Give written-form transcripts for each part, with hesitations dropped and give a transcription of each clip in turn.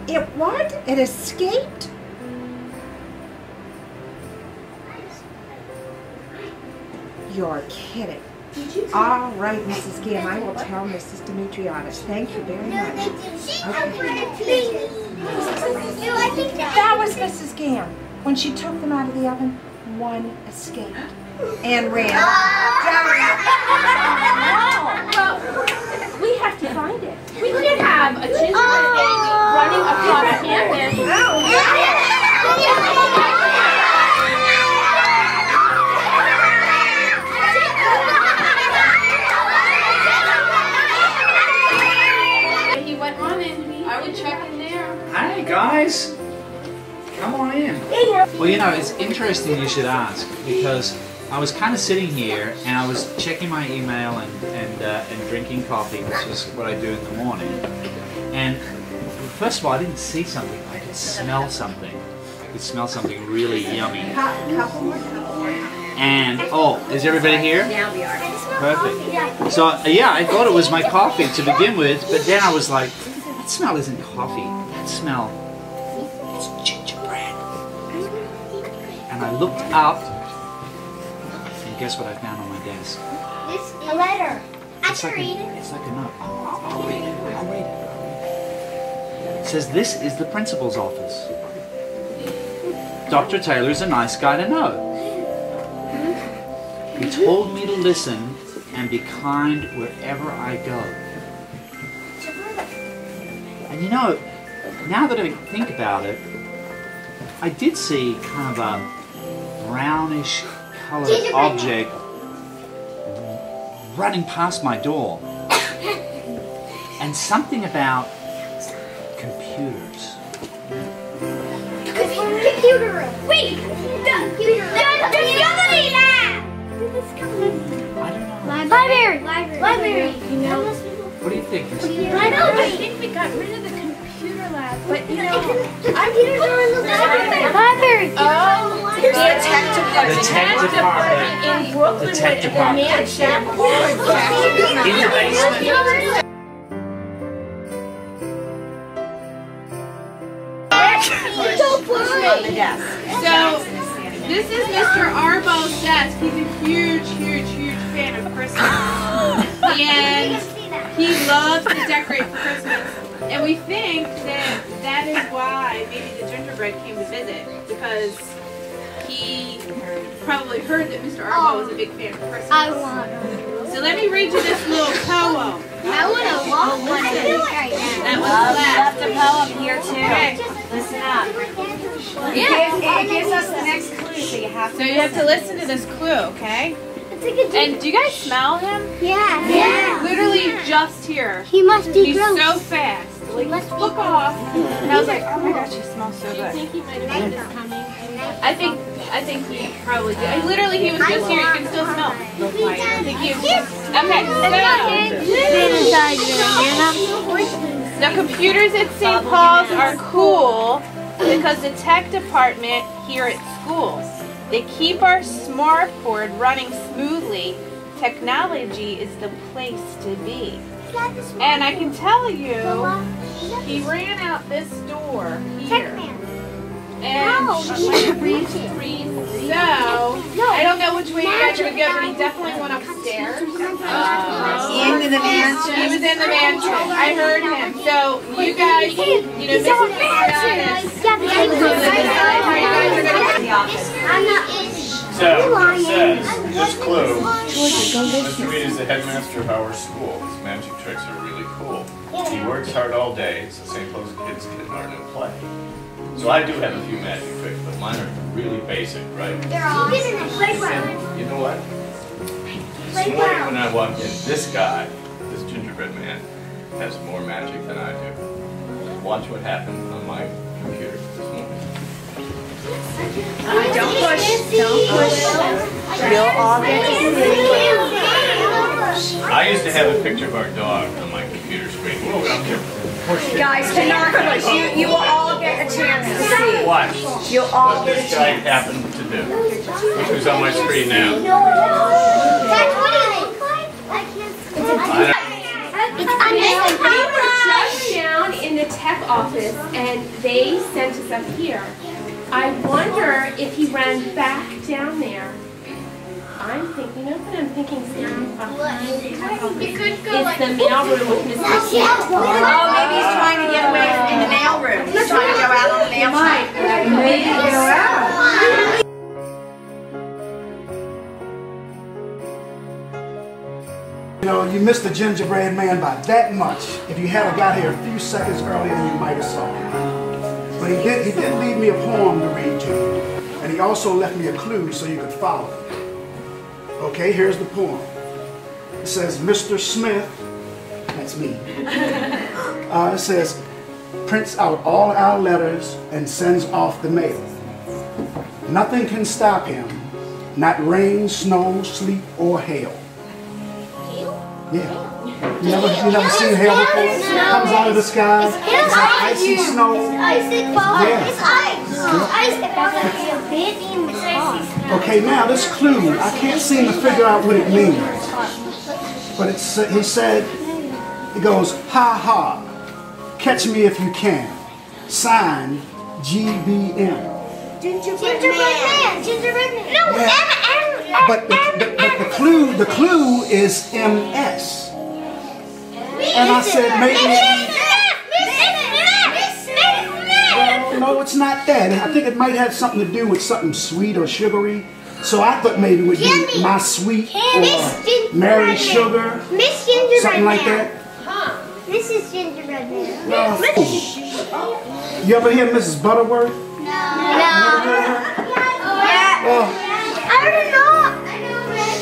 It what? It escaped? You're kidding. All right, Mrs. Gam, I will tell Mrs. Dimitriadis. Thank you very much. Okay. That was Mrs. Gam. When she took them out of the oven, one escaped and ran. Well, we have to find it. We can't have a gingerbread baby running across campus. He went running. I would check in there. Hey guys, come on in. Well, you know, it's interesting you should ask, because I was kind of sitting here and I was checking my email and drinking coffee, which is what I do in the morning. And first of all, I didn't see something. I could smell something. I could smell something really yummy. And oh, is everybody here? Yeah, we are. Perfect. So yeah, I thought it was my coffee to begin with, but then I was like, that smell isn't coffee. That smell, it's gingerbread. And I looked up, and guess what I found on my desk? A letter. It's like a note. I'll read it. I'll read it. It says, this is the principal's office. Dr. Taylor's a nice guy to know. He told me to listen and be kind wherever I go. And you know, now that I think about it, I did see kind of a brownish colored object running past my door. And something about computers. Computer room. Wait! The discovery lab! I don't know. Library. You know, What do you think? I think we got rid of the computer lab, but you know, Computers are in the library. oh, Here's the tech The tech department. in Brooklyn, The tech the department. mansion. In the basement. So, this is Mr. Arbo's desk. He's a huge fan of Christmas. And he loves to decorate for Christmas. And we think that is why maybe the gingerbread came to visit, because he probably heard that Mr. Arbo was a big fan of Christmas. So let me read you this little poem. I want a long one right now. That was left. The poem here too. Okay. Listen up. Yeah. It gives us the next clue, so you have to. So you have to listen to this clue, okay? And do you guys smell him? Yeah. Literally just here. He must be He's gross. so fast. Like, look off. And I was like, oh my gosh, he smells so good. he might have been this coming? I think he probably did. Literally, he was just here. You can still smell him. I think he was just... Okay, so the computers at St. Paul's are cool because the tech department here at school, they keep our smart board running smoothly. Technology is the place to be. And I can tell you, he ran out this door here. And so, I don't know which way you guys would go, but he definitely went upstairs. Into the mansion. He was in the mansion. I heard him. So, you guys, you know, Mrs. So, it says, this clue, Mr. Reed is the headmaster of our school. His magic tricks are really cool. He works hard all day. It's the same place kids can learn and play. So I do have a few magic tricks, but mine are really basic, right? They're all in the playground. And you know what? This morning when I walked in, this guy, this gingerbread man, has more magic than I do. Watch what happened on my computer this morning. Don't push. Don't push. You'll all get to see. I used to have a picture of our dog on my computer screen. Whoa, I'm here. Guys, do not push. You will all get a chance to see. Watch. You'll all What get a this guy chance. happened to do, which was on my screen now. That's what it is. I can't. I don't- It's under the Just down in the a tech office, and they sent us up here. I wonder if he ran back down there. I'm thinking of it. I'm thinking behind the tech office is the mailroom with Mr. Smith. Oh, maybe he's trying to get away in the mailroom. He's trying to go out on the mail train. Maybe go out. You know, you missed the gingerbread man by that much. If you had got here a few seconds earlier, you might have saw him. But he did leave me a poem to read to you. And he also left me a clue so you could follow it. Okay, here's the poem. It says, Mr. Smith, that's me. It says, prints out all our letters and sends off the mail. Nothing can stop him, not rain, snow, sleet, or hail. Yeah. You never seen hail before? It comes out of the sky. It's like icy snow. Okay, now this clue, I can't seem to figure out what it means. But he said, it goes, ha ha, catch me if you can. Signed, GBM. Gingerbread man. No, Yeah. But the clue is MS. And I said maybe. Well, no, it's not that. I think it might have something to do with something sweet or sugary. So I thought maybe it would be my sweet or Mary Sugar, Miss Gingerbread something like Man. that. This is Gingerbread Man. You ever hear Mrs. Butterworth? No. Oh, I don't know.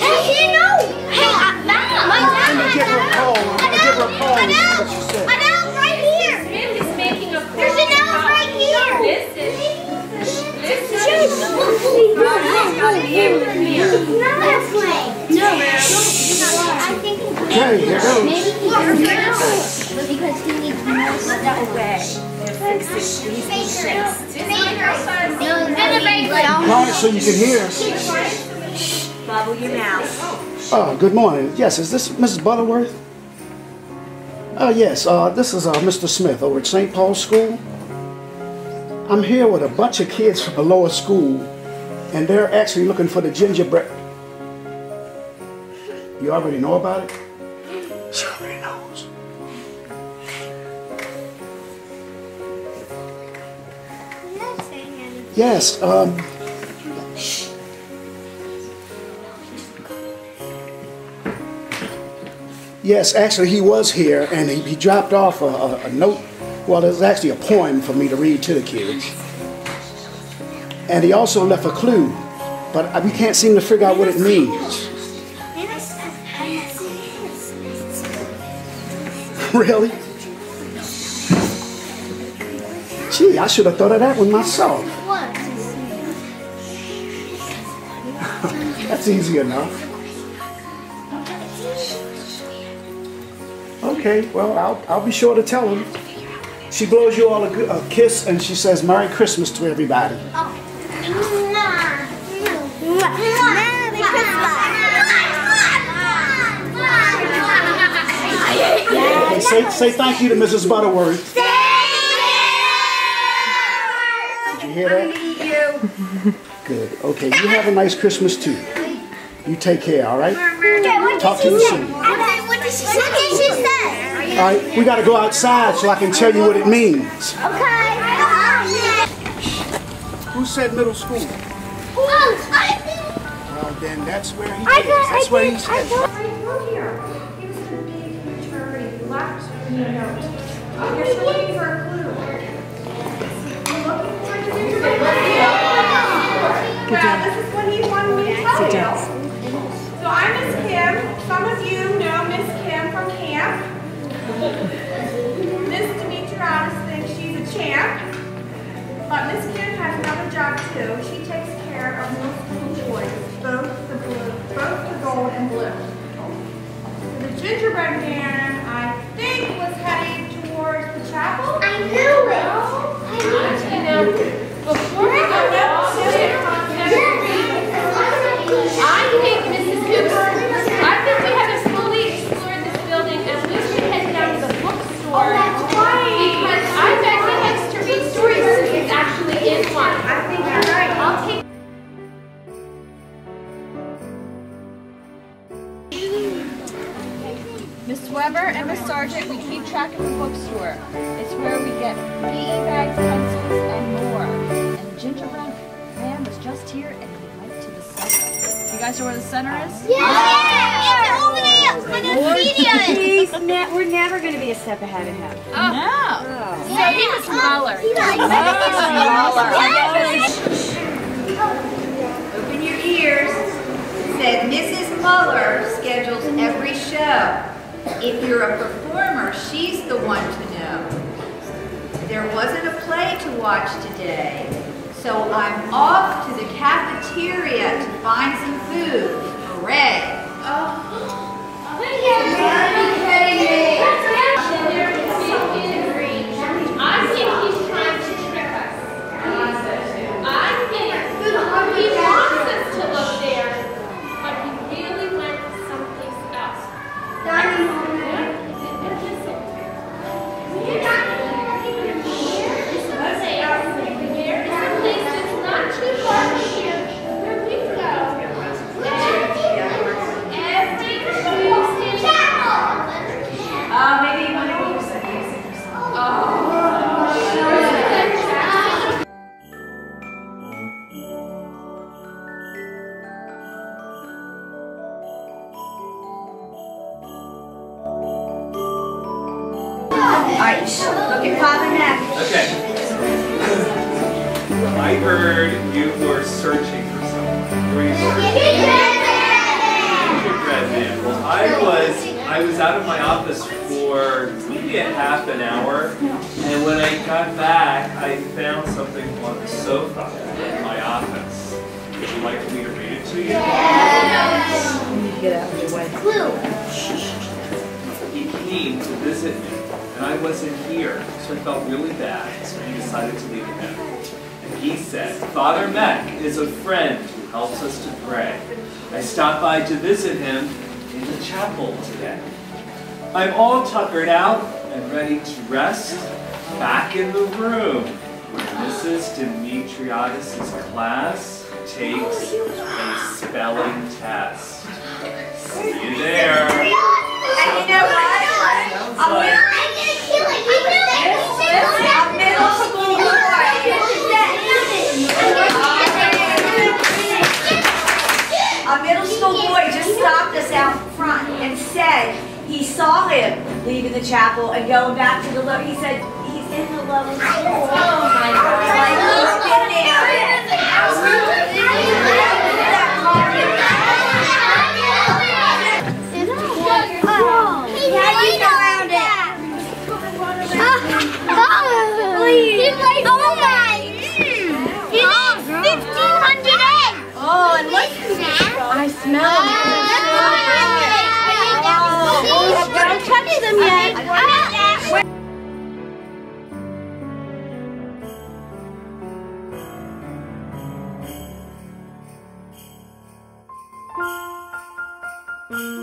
Hey, you know. Hey, my dad. I'm gonna give her a call. I'm gonna give her a call and see what she said. An elf right here. Smith is making a call. There's an elf right here. Okay, here goes. Because he needs more stuff away. Quiet so you can hear. Bubble your mouth. Oh, good morning. Yes, is this Mrs. Butterworth? Oh, yes. This is Mr. Smith over at St. Paul's School. I'm here with a bunch of kids from the lower school, and they're actually looking for the gingerbread. You already know about it? She already knows. Yes, yes, actually he was here, and he dropped off a note. Well, it's actually a poem for me to read to the kids. And he also left a clue, but we can't seem to figure out what it means. Really? Gee, I should have thought of that one myself. That's easy enough. Okay, well, I'll be sure to tell him. She blows you all a kiss and she says Merry Christmas to everybody. Okay, say thank you to Mrs. Butterworth. Did you hear that? Good. Okay, you have a nice Christmas too. You take care, all right? Talk to you soon. What did she say? All right, we got to go outside so I can tell you what it means. Okay. Who said middle school? Well, then that's where he is. That's where he's headed. Here. He was in a big maturity. He left me a note. You're still looking for a clue. You're looking for a gingerbread man. Well, this is what he wanted me to tell you. So I'm Miss Kim. Some of you know Miss Kim from camp. Miss Demetriadis thinks she's a champ. But Miss Kim has another job too. She takes care of middle school boys, both the gold and blue. The gingerbread man, I think, was heading towards the chapel. I knew it. You know, before we go downstairs, I think Mrs. Cooper, I think we haven't fully explored this building, and we should head down to the bookstore. Oh, that's right. Because Sergeant, we keep track of the bookstore. It's where we get PE bags, pencils, and more. And the gingerbread man was just here, and he went to the center. You guys know where the center is? Yeah! It's over there! On the video! We're never going to be a step ahead of him. No. So he was smaller. Open your ears. Said Mrs. Muller schedules every show. If you're a performer, she's the one to know. There wasn't a play to watch today, so I'm off to the cafeteria to find some food. Hooray! I think he's trying to trick us. I think he wants us to look there, but he really went someplace else. Maybe one of you said music or something. Alright, look at Father next. Okay. I heard you were searching for someone. Were you searching? Gingerbread man. Well, I was out of my office for maybe a half an hour, and when I got back, I found something on the sofa in my office. Would you like me to read it to you? Get out of the way. He came to visit me, and I wasn't here, so I felt really bad, so I decided to leave him. And he said, Father Meck is a friend who helps us to pray. I stopped by to visit him in the chapel today. I'm all tuckered out and ready to rest, back in the room where Mrs. Demetriadis' class takes a spelling test. See you there. And you know what? A middle school boy. A middle school boy just stopped us out front and said he saw him leaving the chapel and going back to the lower. He said he's in the lower school. Oh my God! Like he's been there. I smell them. Don't touch them yet. Thank you.